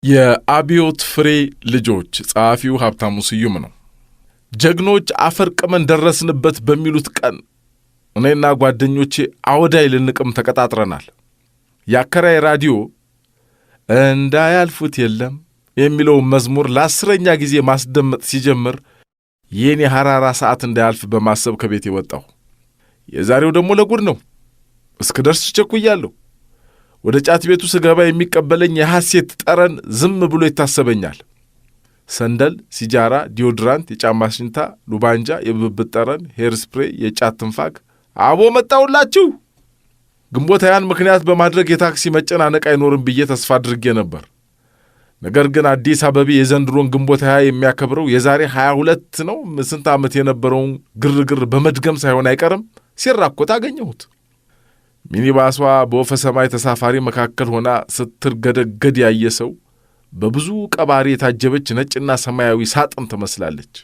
የአብዮት ፍሬ ልጆች ጸሐፊው ሀብታሙ ስዩም ነው። ጀግኖች አፈር ቅመን ደረስንበት በሚሉት ቀን እኔና ጓደኞቼ አወዳይ ልንቅም ተቀጣጥረናል። የአከራይ ራዲዮ እንዳያልፉት የለም የሚለውን መዝሙር ለ10ኛ ጊዜ ማስደመጥ ሲጀምር የኔ ሐራራ ሰዓት እንዳያልፍ በማሰብ ከቤት የወጣሁ። የዛሬው ደግሞ ለጉድ ነው። እስክደርስ ቸኩያለሁ። ወደ ጫት ቤቱ ስገባ የሚቀበለኝ የሐሴት ጠረን ዝም ብሎ ይታሰበኛል። ሰንደል፣ ሲጃራ፣ ዲዮድራንት፣ የጫማ ሽንታ፣ ሉባንጃ፣ የብብት ጠረን፣ ሄር ስፕሬይ፣ የጫት ትንፋግ። አቦ መጣውላችሁ! ግንቦት ሃያን ምክንያት በማድረግ የታክሲ መጨናነቅ አይኖርም ብዬ ተስፋ አድርጌ ነበር። ነገር ግን አዲስ አበባ የዘንድሮን ግንቦት 20 የሚያከብረው የዛሬ 22 ነው ስንት ዓመት የነበረውን ግርግር በመድገም ሳይሆን አይቀርም ሲራኮት አገኘሁት። ሚኒባሷ በወፈ ሰማይ ተሳፋሪ መካከል ሆና ስትርገደገድ ያየ ሰው በብዙ ቀባሪ የታጀበች ነጭና ሰማያዊ ሳጥን ትመስላለች።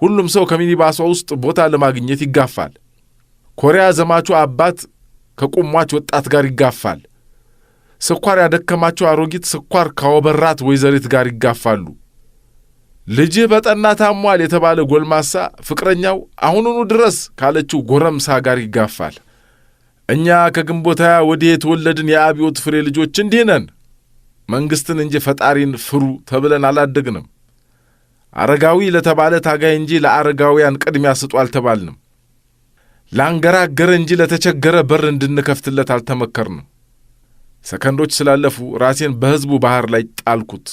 ሁሉም ሰው ከሚኒባሷ ውስጥ ቦታ ለማግኘት ይጋፋል። ኮሪያ ዘማቹ አባት ከቁሟች ወጣት ጋር ይጋፋል። ስኳር ያደከማቸው አሮጊት ስኳር ካወበራት ወይዘሪት ጋር ይጋፋሉ። ልጅህ በጠና ታሟል የተባለ ጎልማሳ ፍቅረኛው አሁኑኑ ድረስ ካለችው ጎረምሳ ጋር ይጋፋል። እኛ ከግንቦት 20 ወዲህ የተወለድን የአብዮት ፍሬ ልጆች እንዲህ ነን። መንግሥትን እንጂ ፈጣሪን ፍሩ ተብለን አላደግንም። አረጋዊ ለተባለ ታጋይ እንጂ ለአረጋውያን ቅድሚያ ስጡ አልተባልንም። ላንገራገረ እንጂ ለተቸገረ በር እንድንከፍትለት አልተመከርንም። ሰከንዶች ስላለፉ ራሴን በሕዝቡ ባህር ላይ ጣልኩት።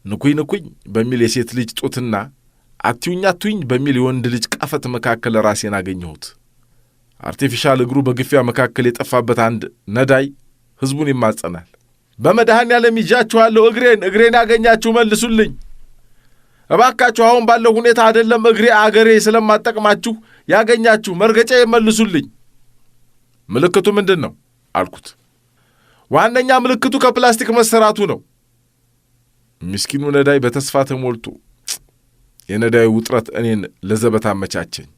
ንኩኝ ንኩኝ በሚል የሴት ልጅ ጡትና አትዩኝ አትዩኝ በሚል የወንድ ልጅ ቀፈት መካከል ራሴን አገኘሁት። አርቲፊሻል እግሩ በግፊያ መካከል የጠፋበት አንድ ነዳይ ሕዝቡን ይማጸናል። በመድኃኔዓለም ይዣችኋለሁ፣ እግሬን ያገኛችሁ መልሱልኝ። እባካችሁ አሁን ባለው ሁኔታ አይደለም እግሬ አገሬ ስለማጠቅማችሁ ያገኛችሁ መርገጫ ይመልሱልኝ። ምልክቱ ምንድን ነው አልኩት። ዋነኛ ምልክቱ ከፕላስቲክ መሰራቱ ነው። ምስኪኑ ነዳይ በተስፋ ተሞልቶ የነዳዩ ውጥረት እኔን ለዘበት አመቻቸኝ።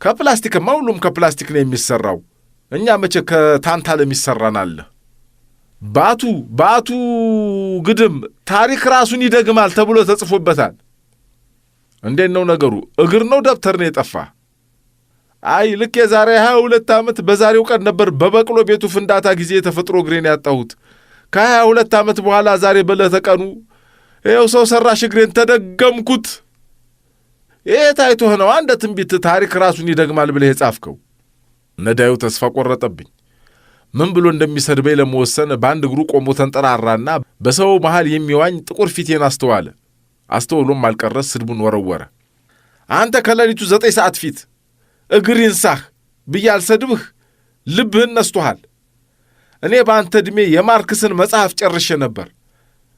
ከፕላስቲክማ ሁሉም ከፕላስቲክ ነው የሚሰራው። እኛ መቼ ከታንታለም ይሰራናል? ባቱ ግድም ታሪክ ራሱን ይደግማል ተብሎ ተጽፎበታል። እንዴት ነው ነገሩ? እግር ነው ደብተር ነው የጠፋ? አይ ልክ የዛሬ 22 ዓመት በዛሬው ቀን ነበር በበቅሎ ቤቱ ፍንዳታ ጊዜ የተፈጥሮ እግሬን ያጣሁት። ከ22 ዓመት በኋላ ዛሬ በዕለተ ቀኑ ይኸው ሰው ሠራሽ እግሬን ተደገምኩት። ይሄ ታይቶህ ነው አንድ ትንቢት ታሪክ ራሱን ይደግማል ብለህ የጻፍከው? ነዳዩ ተስፋ ቆረጠብኝ። ምን ብሎ እንደሚሰድበኝ ለመወሰን በአንድ እግሩ ቆሞ ተንጠራራና በሰው መሃል የሚዋኝ ጥቁር ፊቴን አስተዋለ። አስተውሎም አልቀረስ ስድቡን ወረወረ። አንተ ከሌሊቱ 9 ሰዓት ፊት እግር ይንሳህ ብዬ አልሰድብህ? ልብህን ነስቶሃል። እኔ በአንተ ዕድሜ የማርክስን መጽሐፍ ጨርሼ ነበር።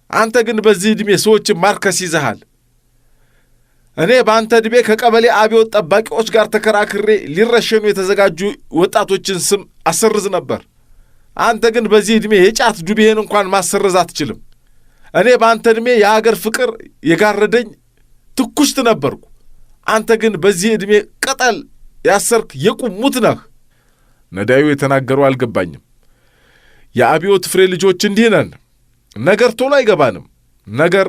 አንተ ግን በዚህ ዕድሜ ሰዎችን ማርከስ ይዘሃል። እኔ በአንተ ዕድሜ ከቀበሌ አብዮት ጠባቂዎች ጋር ተከራክሬ ሊረሸኑ የተዘጋጁ ወጣቶችን ስም አሰርዝ ነበር። አንተ ግን በዚህ ዕድሜ የጫት ዱቤህን እንኳን ማሰረዝ አትችልም። እኔ በአንተ ዕድሜ የአገር ፍቅር የጋረደኝ ትኩስት ነበርኩ። አንተ ግን በዚህ ዕድሜ ቅጠል ያሰርክ የቁሙት ነህ። ነዳዩ የተናገረው አልገባኝም። የአብዮት ፍሬ ልጆች እንዲህ ነን። ነገር ቶሎ አይገባንም። ነገር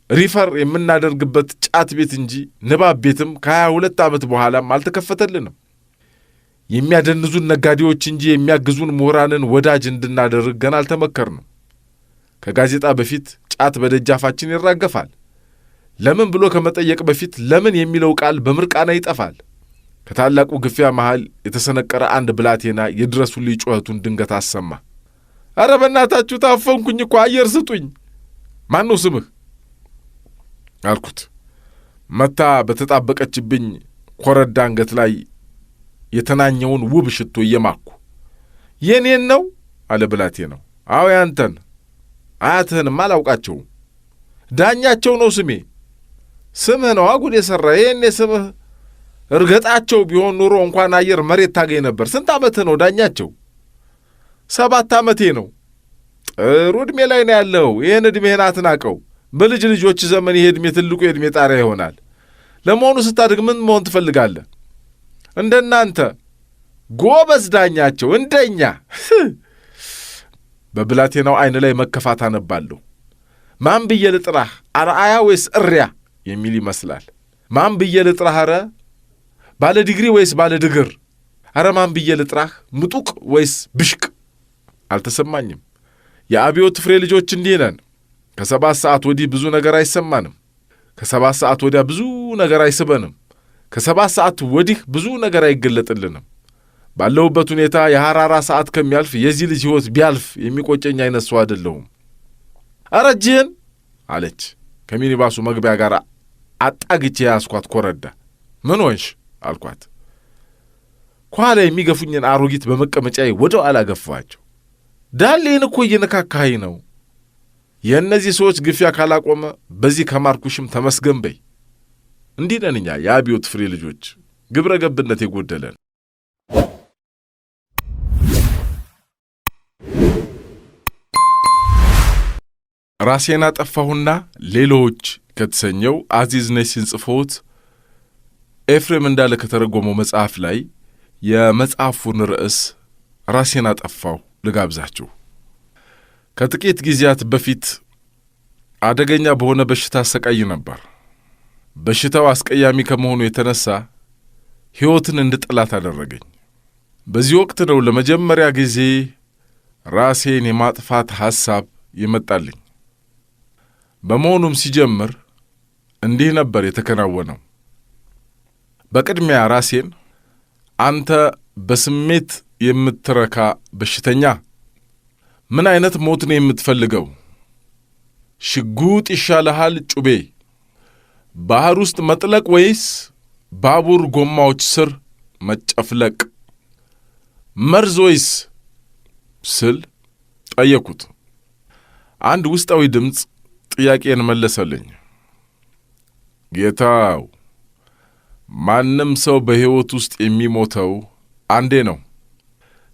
ሪፈር የምናደርግበት ጫት ቤት እንጂ ንባብ ቤትም ከ22 ዓመት በኋላም አልተከፈተልንም። የሚያደንዙን ነጋዴዎች እንጂ የሚያግዙን ምሁራንን ወዳጅ እንድናደርግ ገና አልተመከርንም። ከጋዜጣ በፊት ጫት በደጃፋችን ይራገፋል። ለምን ብሎ ከመጠየቅ በፊት ለምን የሚለው ቃል በምርቃና ይጠፋል። ከታላቁ ግፊያ መሃል የተሰነቀረ አንድ ብላቴና የድረሱልኝ ጩኸቱን ድንገት አሰማ። ኧረ በእናታችሁ ታፈንኩኝ እኮ አየር ስጡኝ። ማን ነው ስምህ አልኩት። መታ በተጣበቀችብኝ ኮረዳ አንገት ላይ የተናኘውን ውብ ሽቶ እየማኩ የኔን ነው አለ ብላቴናው። አዎ ያንተን። አያትህንም አላውቃቸውም። ዳኛቸው ነው ስሜ። ስምህ ነው አጉድ የሠራ። ይሄኔ ስምህ እርገጣቸው ቢሆን ኑሮ እንኳን አየር መሬት ታገኝ ነበር። ስንት ዓመትህ ነው ዳኛቸው? 7 ዓመቴ ነው። ጥሩ ዕድሜ ላይ ነው ያለው። ይህን ዕድሜህን አትናቀው። በልጅ ልጆች ዘመን ይሄ ዕድሜ ትልቁ የዕድሜ ጣሪያ ይሆናል። ለመሆኑ ስታድግ ምን መሆን ትፈልጋለህ? እንደናንተ ጎበዝ ዳኛቸው እንደኛ በብላቴናው ዓይን ላይ መከፋት አነባለሁ። ማን ብዬ ልጥራህ? አርአያ ወይስ እሪያ የሚል ይመስላል። ማን ብዬ ልጥራህ? ኧረ ባለ ዲግሪ ወይስ ባለ ድግር? ኧረ ማን ብዬ ልጥራህ? ምጡቅ ወይስ ብሽቅ? አልተሰማኝም። የአብዮት ፍሬ ልጆች እንዲህ ነን። ከ7 ሰዓት ወዲህ ብዙ ነገር አይሰማንም። ከ7 ሰዓት ወዲያ ብዙ ነገር አይስበንም። ከ7 ሰዓት ወዲህ ብዙ ነገር አይገለጥልንም። ባለሁበት ሁኔታ የሐራራ ሰዓት ከሚያልፍ የዚህ ልጅ ሕይወት ቢያልፍ የሚቆጨኝ አይነት ሰው አይደለሁም። ኧረ እጅህን አለች ከሚኒባሱ መግቢያ ጋር አጣግቼ ያስኳት ኮረዳ። ምን ሆንሽ አልኳት። ከኋላ የሚገፉኝን አሮጊት በመቀመጫዬ ወደ ኋላ ገፋቸው። ዳሌን እኮ እየነካካኸኝ ነው። የእነዚህ ሰዎች ግፊያ ካላቆመ በዚህ ከማርኩሽም ተመስገን በይ። እንዲህ ነን እኛ የአብዮት ፍሬ ልጆች፣ ግብረ ገብነት የጎደለን። ራሴን አጠፋሁና ሌሎች ከተሰኘው አዚዝ ነሲን ጽፎት ኤፍሬም እንዳለ ከተረጎመው መጽሐፍ ላይ የመጽሐፉን ርዕስ ራሴን አጠፋሁ ልጋብዛችሁ። ከጥቂት ጊዜያት በፊት አደገኛ በሆነ በሽታ አሰቃይ ነበር። በሽታው አስቀያሚ ከመሆኑ የተነሳ ሕይወትን እንድጠላት አደረገኝ። በዚህ ወቅት ነው ለመጀመሪያ ጊዜ ራሴን የማጥፋት ሐሳብ ይመጣልኝ። በመሆኑም ሲጀምር እንዲህ ነበር የተከናወነው። በቅድሚያ ራሴን አንተ በስሜት የምትረካ በሽተኛ፣ ምን አይነት ሞት ነው የምትፈልገው? ሽጉጥ ይሻልሃል ጩቤ? ባህር ውስጥ መጥለቅ ወይስ ባቡር ጎማዎች ስር መጨፍለቅ? መርዝ ወይስ ስል ጠየቅኩት። አንድ ውስጣዊ ድምፅ ጥያቄን መለሰልኝ። ጌታው፣ ማንም ሰው በሕይወት ውስጥ የሚሞተው አንዴ ነው።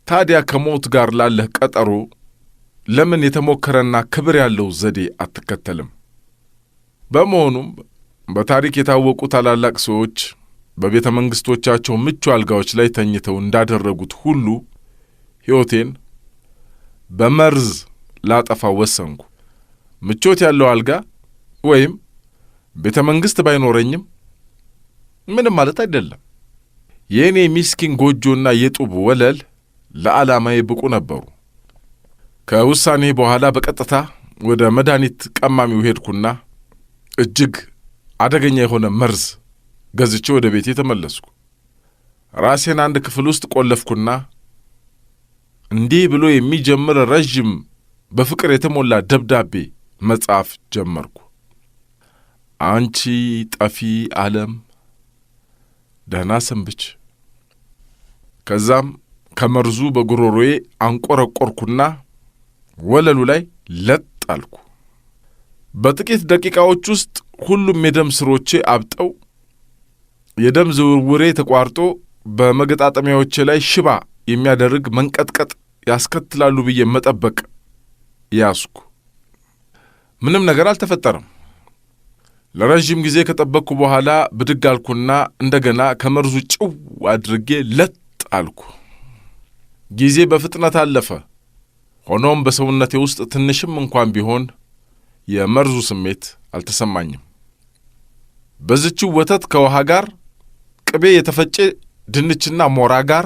ታዲያ ከሞት ጋር ላለህ ቀጠሮ ለምን የተሞከረና ክብር ያለው ዘዴ አትከተልም? በመሆኑም በታሪክ የታወቁ ታላላቅ ሰዎች በቤተ መንግሥቶቻቸው ምቹ አልጋዎች ላይ ተኝተው እንዳደረጉት ሁሉ ሕይወቴን በመርዝ ላጠፋ ወሰንኩ። ምቾት ያለው አልጋ ወይም ቤተ መንግሥት ባይኖረኝም ምንም ማለት አይደለም። የእኔ ሚስኪን ጎጆና የጡብ ወለል ለዓላማዬ ብቁ ነበሩ። ከውሳኔ በኋላ በቀጥታ ወደ መድኃኒት ቀማሚው ሄድኩና እጅግ አደገኛ የሆነ መርዝ ገዝቼ ወደ ቤቴ ተመለስኩ። ራሴን አንድ ክፍል ውስጥ ቆለፍኩና እንዲህ ብሎ የሚጀምር ረዥም በፍቅር የተሞላ ደብዳቤ መጻፍ ጀመርኩ። አንቺ ጠፊ ዓለም ደህና ሰንብች። ከዛም ከመርዙ በጉሮሮዬ አንቆረቆርኩና ወለሉ ላይ ለጥ አልኩ። በጥቂት ደቂቃዎች ውስጥ ሁሉም የደም ስሮቼ አብጠው የደም ዝውውሬ ተቋርጦ በመገጣጠሚያዎቼ ላይ ሽባ የሚያደርግ መንቀጥቀጥ ያስከትላሉ ብዬ መጠበቅ ያስኩ። ምንም ነገር አልተፈጠረም። ለረዥም ጊዜ ከጠበቅኩ በኋላ ብድግ አልኩና እንደገና ከመርዙ ጭው አድርጌ ለጥ አልኩ። ጊዜ በፍጥነት አለፈ። ሆኖም በሰውነቴ ውስጥ ትንሽም እንኳን ቢሆን የመርዙ ስሜት አልተሰማኝም። በዝችው ወተት ከውሃ ጋር፣ ቅቤ የተፈጨ ድንችና ሞራ ጋር፣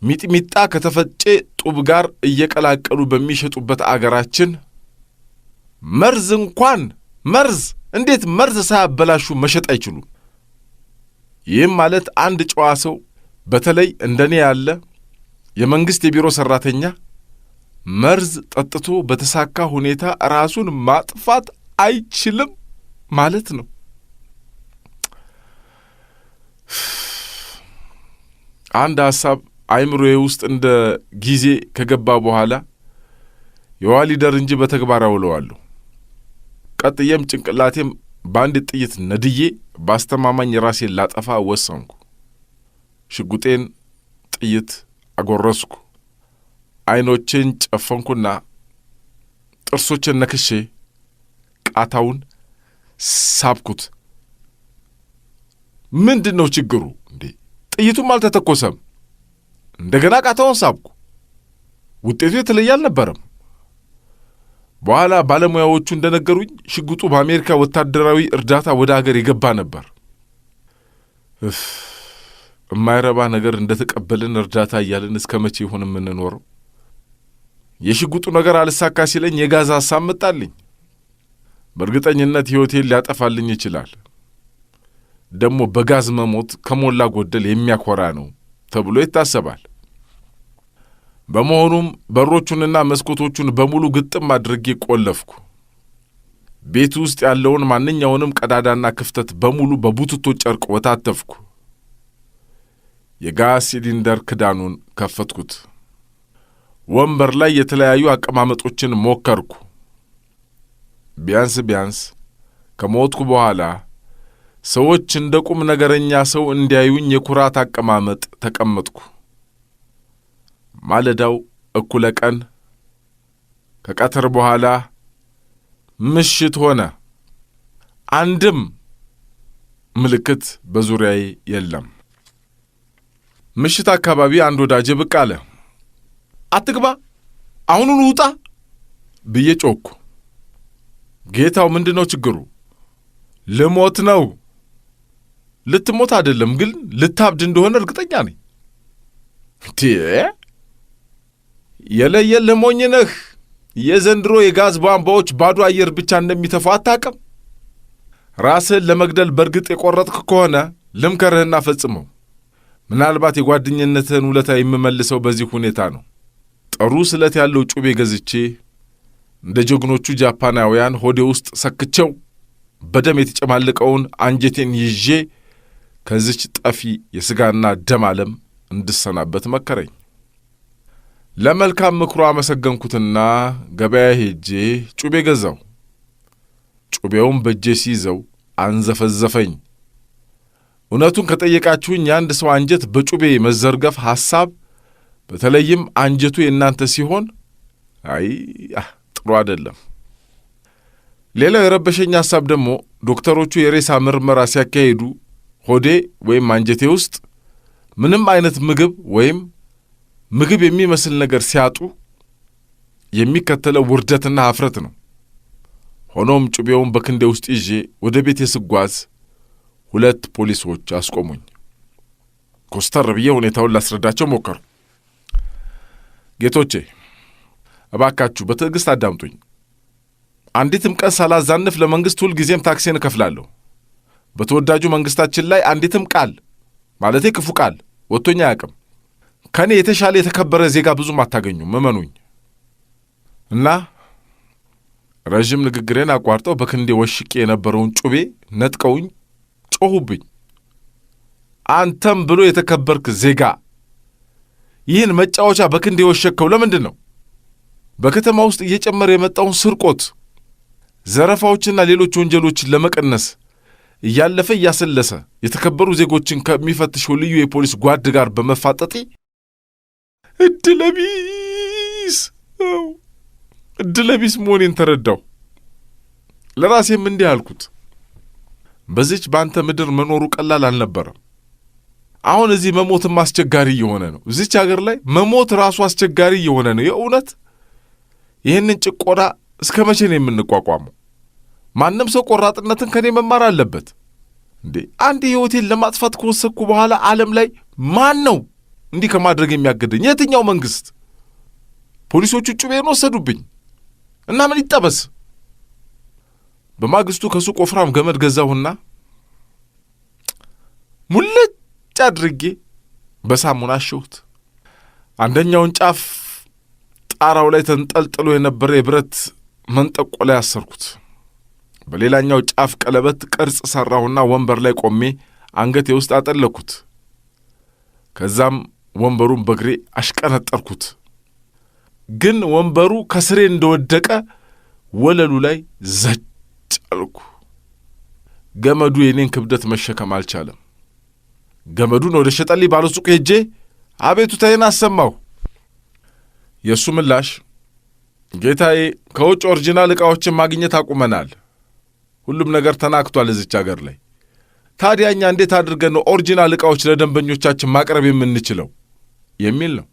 ሚጥሚጣ ከተፈጨ ጡብ ጋር እየቀላቀሉ በሚሸጡበት አገራችን መርዝ እንዴት መርዝ ሳያበላሹ መሸጥ አይችሉም? ይህም ማለት አንድ ጨዋ ሰው በተለይ እንደኔ ያለ የመንግሥት የቢሮ ሠራተኛ መርዝ ጠጥቶ በተሳካ ሁኔታ ራሱን ማጥፋት አይችልም ማለት ነው። አንድ ሐሳብ አይምሮዬ ውስጥ እንደ ጊዜ ከገባ በኋላ የዋሊደር እንጂ በተግባር አውለዋለሁ። ቀጥዬም ጭንቅላቴም በአንድ ጥይት ነድዬ ባስተማማኝ ራሴን ላጠፋ ወሰንኩ። ሽጉጤን ጥይት አጎረስኩ። ዓይኖቼን ጨፈንኩና ጥርሶቼን ነክሼ ቃታውን ሳብኩት። ምንድን ነው ችግሩ እንዴ? ጥይቱም አልተተኮሰም። እንደገና ቃታውን ሳብኩ። ውጤቱ የተለየ አልነበረም። በኋላ ባለሙያዎቹ እንደነገሩኝ ሽጉጡ በአሜሪካ ወታደራዊ እርዳታ ወደ አገር የገባ ነበር። የማይረባ ነገር እንደተቀበልን እርዳታ እያልን እስከ መቼ ይሆን የምንኖረው? የሽጉጡ ነገር አልሳካ ሲለኝ የጋዝ ሐሳብ መጣልኝ። በእርግጠኝነት ሕይወቴን ሊያጠፋልኝ ይችላል። ደግሞ በጋዝ መሞት ከሞላ ጎደል የሚያኮራ ነው ተብሎ ይታሰባል። በመሆኑም በሮቹንና መስኮቶቹን በሙሉ ግጥም አድርጌ ቆለፍኩ። ቤት ውስጥ ያለውን ማንኛውንም ቀዳዳና ክፍተት በሙሉ በቡትቶ ጨርቅ ወታተፍኩ። የጋዝ ሲሊንደር ክዳኑን ከፈትኩት። ወንበር ላይ የተለያዩ አቀማመጦችን ሞከርኩ። ቢያንስ ከሞትኩ በኋላ ሰዎች እንደ ቁም ነገረኛ ሰው እንዲያዩኝ የኩራት አቀማመጥ ተቀመጥኩ። ማለዳው እኩለ ቀን፣ ከቀትር በኋላ ምሽት ሆነ። አንድም ምልክት በዙሪያዬ የለም። ምሽት አካባቢ አንድ ወዳጄ ብቅ አለ። አትግባ፣ አሁኑን ውጣ ብዬ ጮኩ። ጌታው ምንድነው ችግሩ? ልሞት ነው። ልትሞት አይደለም ግን ልታብድ እንደሆነ እርግጠኛ ነኝ። የለየልህ ሞኝ ነህ። የዘንድሮ የጋዝ ቧንቧዎች ባዶ አየር ብቻ እንደሚተፉ አታውቅም? ራስህን ለመግደል በርግጥ የቆረጥክ ከሆነ ልምከርህና ፈጽመው። ምናልባት የጓደኝነትህን ውለታ የምመልሰው በዚህ ሁኔታ ነው። ጥሩ ስለት ያለው ጩቤ ገዝቼ እንደ ጀግኖቹ ጃፓናውያን ሆዴ ውስጥ ሰክቼው በደም የተጨማለቀውን አንጀቴን ይዤ ከዚች ጠፊ የሥጋና ደም ዓለም እንድሰናበት መከረኝ። ለመልካም ምክሩ አመሰገንኩትና ገበያ ሄጄ ጩቤ ገዛው። ጩቤውን በእጄ ሲይዘው አንዘፈዘፈኝ። እውነቱን ከጠየቃችሁኝ የአንድ ሰው አንጀት በጩቤ መዘርገፍ ሐሳብ፣ በተለይም አንጀቱ የእናንተ ሲሆን ጥሩ አይደለም። ሌላው የረበሸኝ ሐሳብ ደግሞ ዶክተሮቹ የሬሳ ምርመራ ሲያካሂዱ ሆዴ ወይም አንጀቴ ውስጥ ምንም አይነት ምግብ ወይም ምግብ የሚመስል ነገር ሲያጡ የሚከተለው ውርደትና ኀፍረት ነው። ሆኖም ጩቤውን በክንዴ ውስጥ ይዤ ወደ ቤቴ ስጓዝ 2 ፖሊሶች አስቆሙኝ። ኮስተር ብዬ ሁኔታውን ላስረዳቸው ሞከሩ። ጌቶቼ እባካችሁ በትዕግሥት አዳምጡኝ። አንዲትም ቀን ሳላዛንፍ ለመንግሥት ሁልጊዜም ታክሴን እከፍላለሁ። በተወዳጁ መንግሥታችን ላይ አንዲትም ቃል ማለቴ ክፉ ቃል ወጥቶኝ አያውቅም። ከእኔ የተሻለ የተከበረ ዜጋ ብዙም አታገኙም፣ እመኑኝ። እና ረዥም ንግግሬን አቋርጠው በክንዴ ወሽቄ የነበረውን ጩቤ ነጥቀውኝ ጮኹብኝ። አንተም ብሎ የተከበርክ ዜጋ ይህን መጫወቻ በክንዴ ወሸከው ለምንድን ነው? በከተማ ውስጥ እየጨመረ የመጣውን ስርቆት፣ ዘረፋዎችና ሌሎች ወንጀሎችን ለመቀነስ እያለፈ እያሰለሰ የተከበሩ ዜጎችን ከሚፈትሸው ልዩ የፖሊስ ጓድ ጋር በመፋጠጤ እድለቢስ መሆኔን ተረዳው። ለራሴም እንዲህ አልኩት፣ በዚች በአንተ ምድር መኖሩ ቀላል አልነበረም። አሁን እዚህ መሞትም አስቸጋሪ እየሆነ ነው። እዚች አገር ላይ መሞት ራሱ አስቸጋሪ እየሆነ ነው። የእውነት ይህንን ጭቆና እስከ መቼ ነው የምንቋቋመው? ማንም ሰው ቆራጥነትን ከኔ መማር አለበት። እንዴ አንድ ሕይወቴን ለማጥፋት ከወሰንኩ በኋላ ዓለም ላይ ማን ነው እንዲህ ከማድረግ የሚያገደኝ? የትኛው መንግሥት? ፖሊሶቹ ጩቤን ወሰዱብኝ እና ምን ይጠበስ? በማግስቱ ከሱቅ ወፍራም ገመድ ገዛሁና ሙልጭ አድርጌ በሳሙና አሸሁት። አንደኛውን ጫፍ ጣራው ላይ ተንጠልጥሎ የነበረ የብረት መንጠቆ ላይ አሰርኩት። በሌላኛው ጫፍ ቀለበት ቅርጽ ሠራሁና ወንበር ላይ ቆሜ አንገቴ ውስጥ አጠለኩት። ከዛም ወንበሩን በግሬ አሽቀነጠርኩት። ግን ወንበሩ ከስሬ እንደወደቀ ወለሉ ላይ ዘጭ አልኩ። ገመዱ የኔን ክብደት መሸከም አልቻለም። ገመዱን ወደ ሸጠልኝ ባለሱቅ ሄጄ አቤቱታዬን አሰማሁ። የእሱ ምላሽ ጌታዬ፣ ከውጭ ኦሪጂናል ዕቃዎችን ማግኘት አቁመናል። ሁሉም ነገር ተናክቷል እዚች አገር ላይ። ታዲያ እኛ እንዴት አድርገን ነው ኦሪጂናል ዕቃዎች ለደንበኞቻችን ማቅረብ የምንችለው የሚል ነው።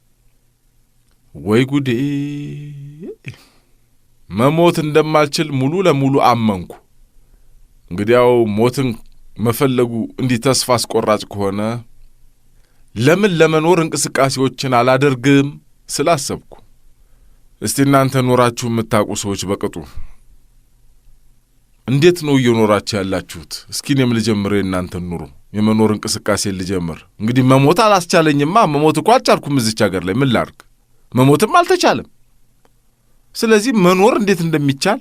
ወይ ጉዴ! መሞት እንደማልችል ሙሉ ለሙሉ አመንኩ። እንግዲያው ሞትን መፈለጉ እንዲህ ተስፋ አስቆራጭ ከሆነ ለምን ለመኖር እንቅስቃሴዎችን አላደርግም ስላሰብኩ። እስቲ እናንተ ኖራችሁ የምታውቁ ሰዎች በቅጡ እንዴት ነው እየኖራችሁ ያላችሁት? እስኪ እኔም ልጀምር የእናንተን ኑሮ የመኖር እንቅስቃሴ ልጀምር። እንግዲህ መሞት አላስቻለኝማ። መሞት እኮ አልቻልኩም እዚች ሀገር ላይ ምን ላድርግ? መሞትም አልተቻለም። ስለዚህ መኖር እንዴት እንደሚቻል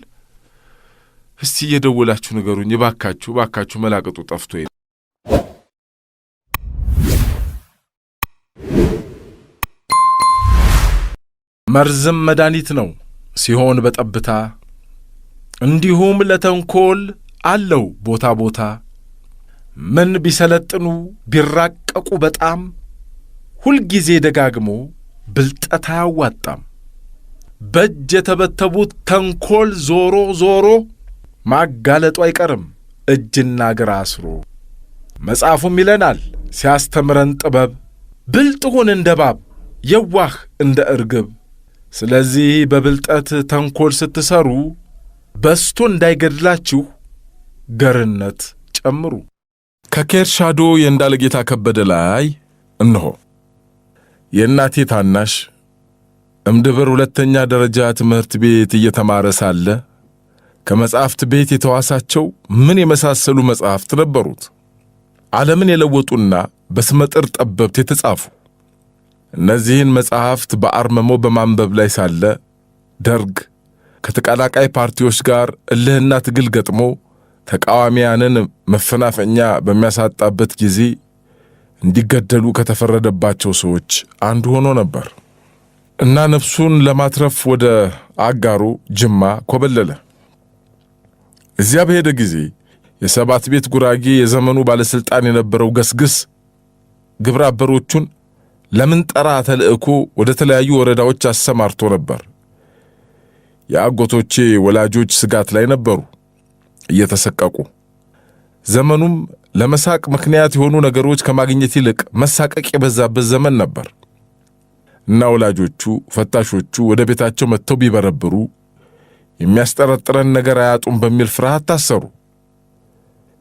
እስቲ እየደወላችሁ ንገሩኝ እባካችሁ መላቀጡ ጠፍቶ። መርዝም መድኃኒት ነው ሲሆን በጠብታ እንዲሁም ለተንኮል አለው ቦታ ቦታ። ምን ቢሰለጥኑ ቢራቀቁ በጣም ሁልጊዜ ደጋግሞ ብልጠት አያዋጣም። በእጅ የተበተቡት ተንኮል ዞሮ ዞሮ ማጋለጡ አይቀርም እጅና እግር አስሮ። መጽሐፉም ይለናል ሲያስተምረን ጥበብ ብልጥ ሁን እንደ እባብ የዋህ እንደ እርግብ። ስለዚህ በብልጠት ተንኮል ስትሰሩ በስቶ እንዳይገድላችሁ ገርነት ጨምሩ። ከኬርሻዶ የእንዳለጌታ ከበደ ላይ እነሆ የእናቴ ታናሽ እምድብር ሁለተኛ ደረጃ ትምህርት ቤት እየተማረ ሳለ ከመጽሐፍት ቤት የተዋሳቸው ምን የመሳሰሉ መጽሐፍት ነበሩት። ዓለምን የለወጡና በስመጥር ጠበብት የተጻፉ። እነዚህን መጽሐፍት በአርመሞ በማንበብ ላይ ሳለ ደርግ ከተቀላቃይ ፓርቲዎች ጋር እልህና ትግል ገጥሞ ተቃዋሚያንን መፈናፈኛ በሚያሳጣበት ጊዜ እንዲገደሉ ከተፈረደባቸው ሰዎች አንዱ ሆኖ ነበር እና ነፍሱን ለማትረፍ ወደ አጋሩ ጅማ ኮበለለ። እዚያ በሄደ ጊዜ የሰባት ቤት ጉራጌ የዘመኑ ባለስልጣን የነበረው ገስግስ ግብረ አበሮቹን ለምን ጠራ ተልእኮ ወደ ተለያዩ ወረዳዎች አሰማርቶ ነበር። የአጎቶቼ ወላጆች ስጋት ላይ ነበሩ እየተሰቀቁ። ዘመኑም ለመሳቅ ምክንያት የሆኑ ነገሮች ከማግኘት ይልቅ መሳቀቅ የበዛበት ዘመን ነበር እና ወላጆቹ ፈታሾቹ ወደ ቤታቸው መጥተው ቢበረብሩ የሚያስጠረጥረን ነገር አያጡም በሚል ፍርሃት ታሰሩ።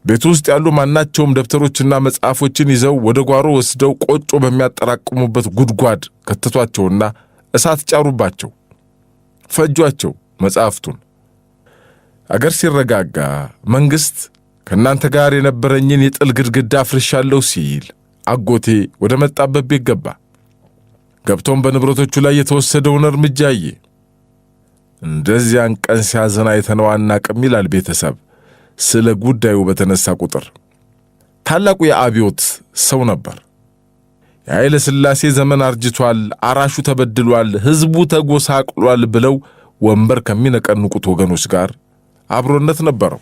ቤት ውስጥ ያሉ ማናቸውም ደብተሮችና መጽሐፎችን ይዘው ወደ ጓሮ ወስደው ቆጮ በሚያጠራቅሙበት ጉድጓድ ከተቷቸውና እሳት ጫሩባቸው፣ ፈጇቸው መጽሐፍቱን። አገር ሲረጋጋ መንግስት ከእናንተ ጋር የነበረኝን የጥል ግድግዳ አፍርሻለሁ ሲል አጎቴ ወደ መጣበት ቤት ገባ። ገብቶም በንብረቶቹ ላይ የተወሰደውን እርምጃ አየ። እንደዚያን ቀን ሲያዘን አይተነው አናቅም ይላል ቤተሰብ ስለ ጉዳዩ በተነሳ ቁጥር። ታላቁ የአብዮት ሰው ነበር። የኃይለ ሥላሴ ዘመን አርጅቷል፣ አራሹ ተበድሏል፣ ሕዝቡ ተጎሳቅሏል ብለው ወንበር ከሚነቀንቁት ወገኖች ጋር አብሮነት ነበረው።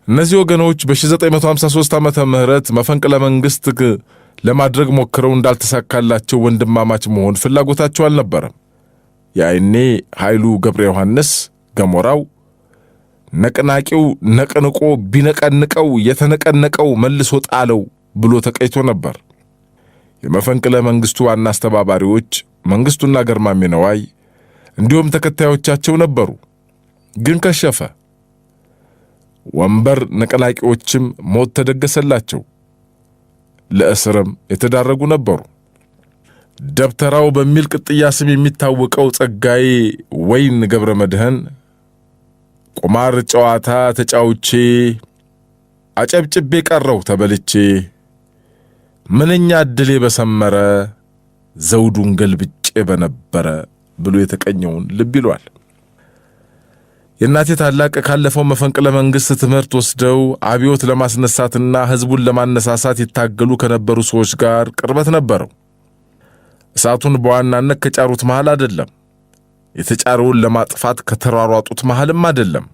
እነዚህ ወገኖች በ1953 ዓመተ ምህረት መፈንቅለ መንግስት ለማድረግ ሞክረው እንዳልተሳካላቸው ወንድማማች መሆን ፍላጎታቸው አልነበረም። ያይኔ ኃይሉ ገብረ ዮሐንስ ገሞራው ነቅናቂው ነቅንቆ ቢነቀንቀው የተነቀነቀው መልሶ ጣለው ብሎ ተቀይቶ ነበር። የመፈንቅለ መንግስቱ ዋና አስተባባሪዎች መንግስቱና ገርማሜ ነዋይ እንዲሁም ተከታዮቻቸው ነበሩ። ግን ከሸፈ። ወንበር ነቀናቂዎችም ሞት ተደገሰላቸው፣ ለእስርም የተዳረጉ ነበሩ። ደብተራው በሚል ቅጥያ ስም የሚታወቀው ጸጋዬ ወይን ገብረ መድህን ቁማር ጨዋታ ተጫውቼ አጨብጭቤ ቀረው ተበልቼ ምንኛ ዕድሌ በሰመረ ዘውዱን ገልብጬ በነበረ ብሎ የተቀኘውን ልብ ይሏል። የእናቴ ታላቅ ካለፈው መፈንቅለ መንግስት ትምህርት ወስደው አብዮት ለማስነሳትና ህዝቡን ለማነሳሳት ይታገሉ ከነበሩ ሰዎች ጋር ቅርበት ነበረው። እሳቱን በዋናነት ከጫሩት መሃል አይደለም፣ የተጫረውን ለማጥፋት ከተሯሯጡት መሃልም አይደለም።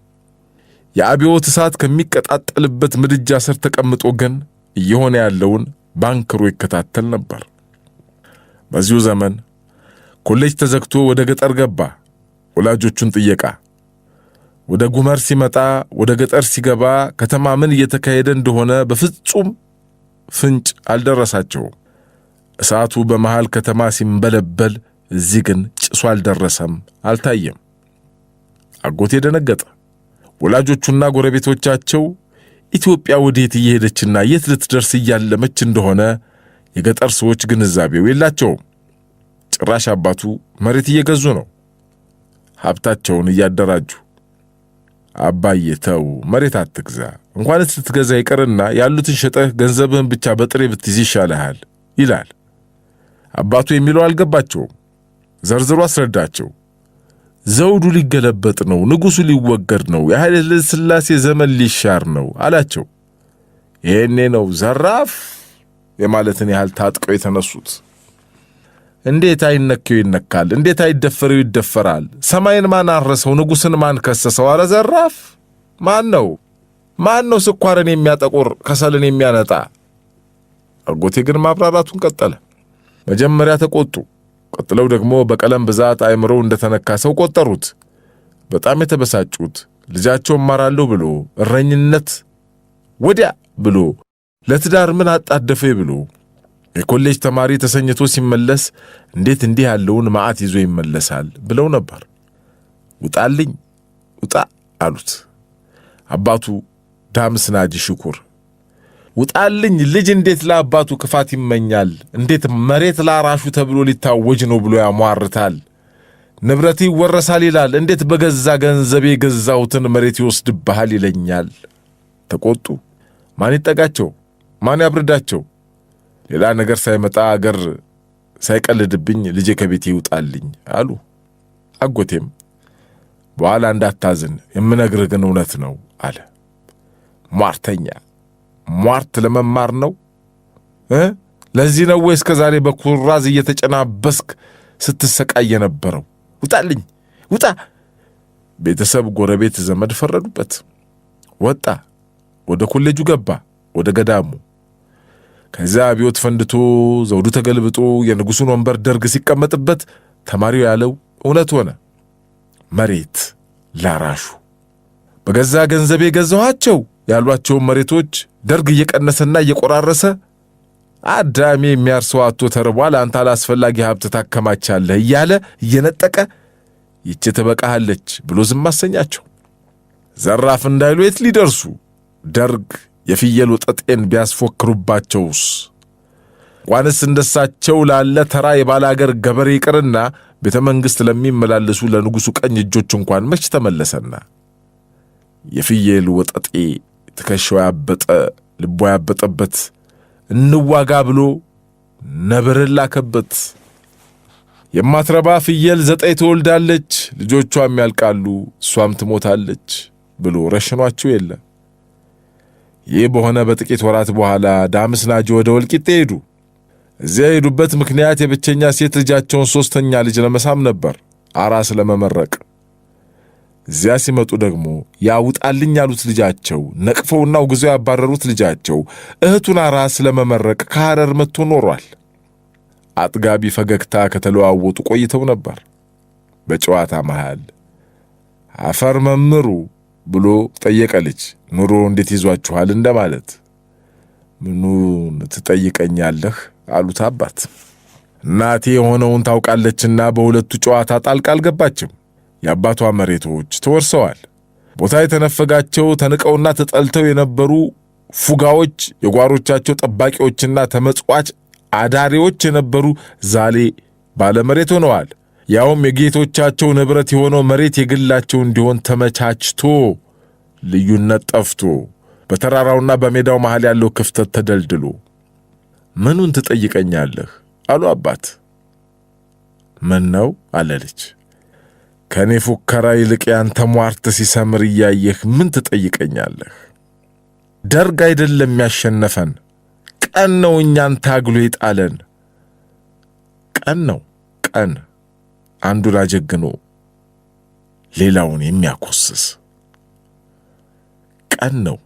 የአብዮት እሳት ከሚቀጣጠልበት ምድጃ ስር ተቀምጦ ግን እየሆነ ያለውን ባንክሮ ይከታተል ነበር። በዚሁ ዘመን ኮሌጅ ተዘግቶ ወደ ገጠር ገባ ወላጆቹን ጥየቃ። ወደ ጉመር ሲመጣ ወደ ገጠር ሲገባ ከተማ ምን እየተካሄደ እንደሆነ በፍጹም ፍንጭ አልደረሳቸውም። እሳቱ በመሃል ከተማ ሲንበለበል እዚህ ግን ጭሱ አልደረሰም፣ አልታየም። አጎቴ ደነገጠ። ወላጆቹና ጎረቤቶቻቸው ኢትዮጵያ ወዴት እየሄደችና የት ልትደርስ እያለመች እንደሆነ የገጠር ሰዎች ግንዛቤው የላቸውም። ጭራሽ አባቱ መሬት እየገዙ ነው፣ ሀብታቸውን እያደራጁ። አባዬ ተው፣ መሬት አትግዛ፣ እንኳንስ ልትገዛ ይቀርና ያሉትን ሸጠህ ገንዘብህን ብቻ በጥሬ ብትይዝ ይሻልሃል ይላል። አባቱ የሚለው አልገባቸውም። ዘርዝሮ አስረዳቸው። ዘውዱ ሊገለበጥ ነው፣ ንጉሡ ሊወገድ ነው፣ የኃይለ ሥላሴ ዘመን ሊሻር ነው አላቸው። ይሄኔ ነው ዘራፍ የማለትን ያህል ታጥቀው የተነሱት። እንዴት አይነከው ይነካል? እንዴት አይደፈረው ይደፈራል? ሰማይን ማን አረሰው? ንጉሥን ማን ከሰሰው? አለ ዘራፍ። ማን ነው ስኳርን የሚያጠቁር ከሰልን የሚያነጣ? አጎቴ ግን ማብራራቱን ቀጠለ። መጀመሪያ ተቆጡ። ቀጥለው ደግሞ በቀለም ብዛት አይምሮው እንደተነካ ሰው ቆጠሩት። በጣም የተበሳጩት ልጃቸው እማራለሁ ብሎ እረኝነት ወዲያ ብሎ ለትዳር ምን አጣደፈ ብሎ የኮሌጅ ተማሪ ተሰኝቶ ሲመለስ እንዴት እንዲህ ያለውን መዓት ይዞ ይመለሳል ብለው ነበር። ውጣልኝ ውጣ አሉት። አባቱ ዳምስናጂ ሽኩር ውጣልኝ፣ ልጅ እንዴት ለአባቱ ክፋት ይመኛል? እንዴት መሬት ላራሹ ተብሎ ሊታወጅ ነው ብሎ ያሟርታል? ንብረት ይወረሳል ይላል። እንዴት በገዛ ገንዘቤ የገዛሁትን መሬት ይወስድብሃል ይለኛል? ተቆጡ። ማን ይጠጋቸው? ማን ያብርዳቸው? ሌላ ነገር ሳይመጣ አገር ሳይቀልድብኝ ልጄ ከቤቴ ይውጣልኝ አሉ። አጎቴም በኋላ እንዳታዝን፣ የምነግርህ ግን እውነት ነው አለ። ሟርተኛ ሟርት ለመማር ነው? ለዚህ ነው ወይ እስከ ዛሬ በኩራዝ እየተጨናበስክ ስትሰቃይ የነበረው? ውጣልኝ ውጣ! ቤተሰብ፣ ጎረቤት፣ ዘመድ ፈረዱበት። ወጣ። ወደ ኮሌጁ ገባ፣ ወደ ገዳሙ። ከዚያ አብዮት ፈንድቶ ዘውዱ ተገልብጦ የንጉሡን ወንበር ደርግ ሲቀመጥበት ተማሪው ያለው እውነት ሆነ። መሬት ላራሹ በገዛ ገንዘቤ ገዛኋቸው ያሏቸውን መሬቶች ደርግ እየቀነሰና እየቆራረሰ አዳሜ የሚያርሰው አጥቶ ተርቧል፣ አንተ አላስፈላጊ ሀብት ታከማቻለህ እያለ እየነጠቀ ይህች ትበቃሃለች ብሎ ዝም አሰኛቸው። ዘራፍ እንዳይሉ የት ሊደርሱ? ደርግ የፍየል ወጠጤን ቢያስፎክሩባቸውስ? እንኳንስ እንደሳቸው ላለ ተራ የባለ አገር ገበሬ ይቅርና ቤተ መንግሥት ለሚመላለሱ ለንጉሡ ቀኝ እጆች እንኳን መች ተመለሰና? የፍየል ወጠጤ ትከሻው ያበጠ ልቦ ያበጠበት እንዋጋ ብሎ ነብርን ላከበት። የማትረባ ፍየል 9 ትወልዳለች፣ ልጆቿም ያልቃሉ፣ እሷም ትሞታለች ብሎ ረሽኗቸው የለ። ይህ በሆነ በጥቂት ወራት በኋላ ዳምስናጂ ወደ ወልቂጤ ሄዱ። እዚያ የሄዱበት ምክንያት የብቸኛ ሴት ልጃቸውን 3ኛ ልጅ ለመሳም ነበር፣ አራስ ለመመረቅ። እዚያ ሲመጡ ደግሞ ያውጣልኝ ያሉት ልጃቸው፣ ነቅፈውና ውግዘው ያባረሩት ልጃቸው እህቱን አራስ ለመመረቅ ከሐረር መጥቶ ኖሯል። አጥጋቢ ፈገግታ ከተለዋወጡ ቆይተው ነበር። በጨዋታ መሃል አፈር መምሩ ብሎ ጠየቀ ልጅ። ኑሮ እንዴት ይዟችኋል እንደማለት። ምኑን ትጠይቀኛለህ አሉት አባት። እናቴ የሆነውን ታውቃለችና በሁለቱ ጨዋታ ጣልቃ አልገባችም። የአባቷ መሬቶች ተወርሰዋል። ቦታ የተነፈጋቸው ተንቀውና ተጠልተው የነበሩ ፉጋዎች፣ የጓሮቻቸው ጠባቂዎችና ተመጽዋች አዳሪዎች የነበሩ ዛሌ ባለመሬት ሆነዋል። ያውም የጌቶቻቸው ንብረት የሆነው መሬት የግላቸው እንዲሆን ተመቻችቶ ልዩነት ጠፍቶ በተራራውና በሜዳው መሃል ያለው ክፍተት ተደልድሎ። ምኑን ትጠይቀኛለህ አሉ አባት። ምን ነው አለ ልጅ። ከኔ ፉከራ ይልቅ ያንተ ሟርት ሲሰምር እያየህ ምን ትጠይቀኛለህ? ደርግ አይደለም ያሸነፈን፣ ቀን ነው እኛን ታግሎ ይጣለን። ቀን ነው ቀን፣ አንዱን አጀግኖ ሌላውን የሚያኮስስ ቀን ነው።